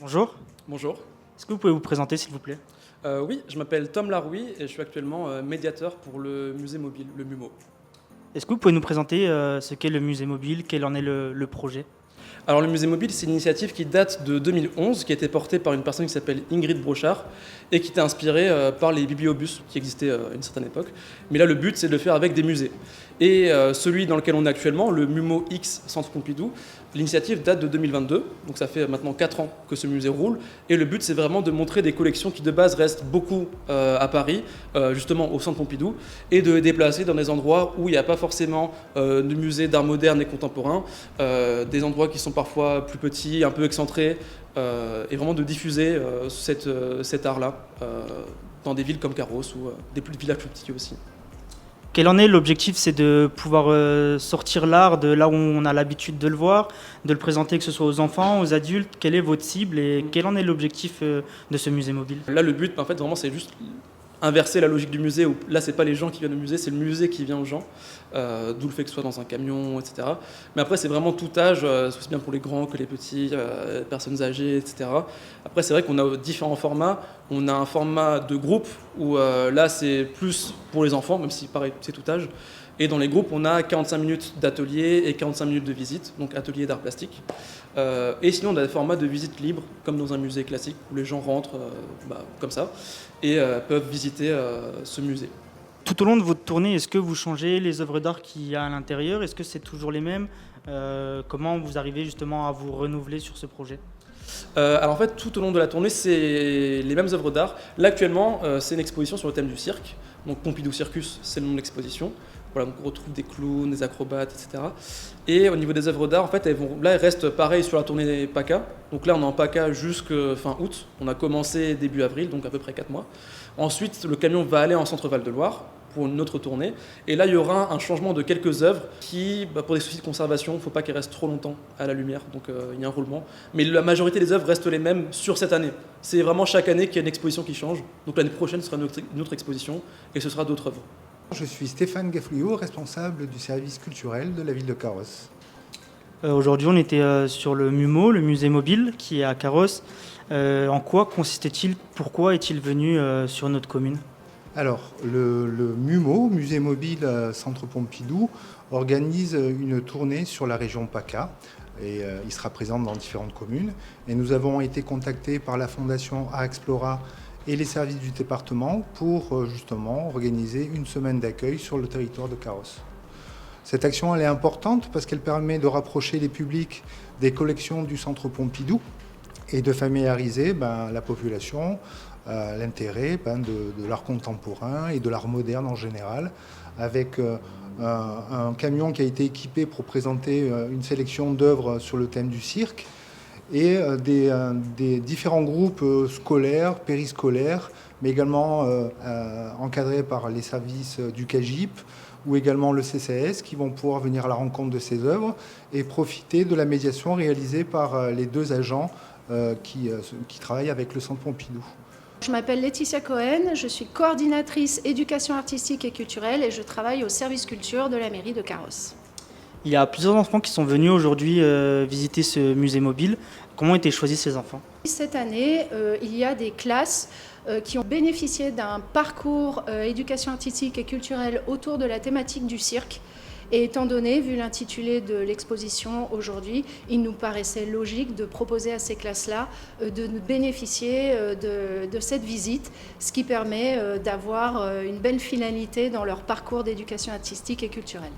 Bonjour, Bonjour. est-ce que vous pouvez vous présenter s'il vous plaît? Oui, je m'appelle Tom Larouille et je suis actuellement médiateur pour le musée mobile, le MUMO. Est-ce que vous pouvez nous présenter ce qu'est le musée mobile, quel en est le projet? Alors le musée mobile, c'est une initiative qui date de 2011, qui a été portée par une personne qui s'appelle Ingrid Brochard et qui était inspirée par les bibliobus qui existaient à une certaine époque. Mais là, le but, c'est de le faire avec des musées. Et celui dans lequel on est actuellement, le MUMO X Centre Pompidou, l'initiative date de 2022, donc ça fait maintenant 4 ans que ce musée roule. Et le but, c'est vraiment de montrer des collections qui de base restent beaucoup à Paris, justement au Centre Pompidou, et de les déplacer dans des endroits où il n'y a pas forcément de musée d'art moderne et contemporain, des endroits qui sont parfois plus petits, un peu excentrés, et vraiment de diffuser cet art-là dans des villes comme Carros ou des villages plus petits aussi. Quel en est l'objectif? C'est de pouvoir sortir l'art de là où on a l'habitude de le voir, de le présenter que ce soit aux enfants, aux adultes. Quelle est votre cible et quel en est l'objectif de ce musée mobile? Là, le but, en fait, vraiment, c'est juste inverser la logique du musée, où là, c'est pas les gens qui viennent au musée, c'est le musée qui vient aux gens, d'où le fait que ce soit dans un camion, etc. Mais après, c'est vraiment tout âge, c'est bien pour les grands que les petits, personnes âgées, etc. Après, c'est vrai qu'on a différents formats. On a un format de groupe, où là, c'est plus pour les enfants, même si, pareil, c'est tout âge. Et dans les groupes, on a 45 minutes d'atelier et 45 minutes de visite, donc atelier d'art plastique. Et sinon, on a des formats de visite libre, comme dans un musée classique, où les gens rentrent comme ça, et peuvent visiter ce musée. Tout au long de votre tournée, est-ce que vous changez les œuvres d'art qu'il y a à l'intérieur? Est-ce que c'est toujours les mêmes? Comment vous arrivez justement à vous renouveler sur ce projet? Alors en fait, tout au long de la tournée, c'est les mêmes œuvres d'art. Là, actuellement, c'est une exposition sur le thème du cirque. Donc Pompidou Circus, c'est le nom de l'exposition. Voilà, donc on retrouve des clowns, des acrobates, etc. Et au niveau des œuvres d'art, en fait, elles restent pareilles sur la tournée PACA. Donc là, on est en PACA jusqu'à fin août. On a commencé début avril, donc à peu près 4 mois. Ensuite, le camion va aller en centre Val-de-Loire pour une autre tournée. Et là, il y aura un changement de quelques œuvres qui, pour des soucis de conservation, il ne faut pas qu'elles restent trop longtemps à la lumière. Donc il y a un roulement. Mais la majorité des œuvres restent les mêmes sur cette année. C'est vraiment chaque année qu'il y a une exposition qui change. Donc l'année prochaine sera une autre exposition et ce sera d'autres œuvres. Je suis Stéphane Gaffouillot, responsable du service culturel de la ville de Carros. Aujourd'hui, on était sur le MUMO, le musée mobile, qui est à Carros. En quoi consistait-il? Pourquoi est-il venu sur notre commune? Alors, le MUMO, Musée mobile Centre Pompidou, organise une tournée sur la région PACA. Et il sera présent dans différentes communes. Et nous avons été contactés par la fondation A-Explora et les services du département pour justement organiser une semaine d'accueil sur le territoire de Carros. Cette action elle est importante parce qu'elle permet de rapprocher les publics des collections du Centre Pompidou et de familiariser la population à l'intérêt de l'art contemporain et de l'art moderne en général, avec un camion qui a été équipé pour présenter une sélection d'œuvres sur le thème du cirque, et des différents groupes scolaires, périscolaires, mais également encadrés par les services du CAGIP ou également le CCAS, qui vont pouvoir venir à la rencontre de ces œuvres et profiter de la médiation réalisée par les deux agents qui travaillent avec le Centre Pompidou. Je m'appelle Laetitia Cohen, je suis coordinatrice éducation artistique et culturelle et je travaille au service culture de la mairie de Carros. Il y a plusieurs enfants qui sont venus aujourd'hui visiter ce musée mobile. Comment ont été choisis ces enfants? Cette année, il y a des classes qui ont bénéficié d'un parcours éducation artistique et culturelle autour de la thématique du cirque. Et étant donné, vu l'intitulé de l'exposition aujourd'hui, il nous paraissait logique de proposer à ces classes-là de bénéficier de cette visite, ce qui permet d'avoir une belle finalité dans leur parcours d'éducation artistique et culturelle.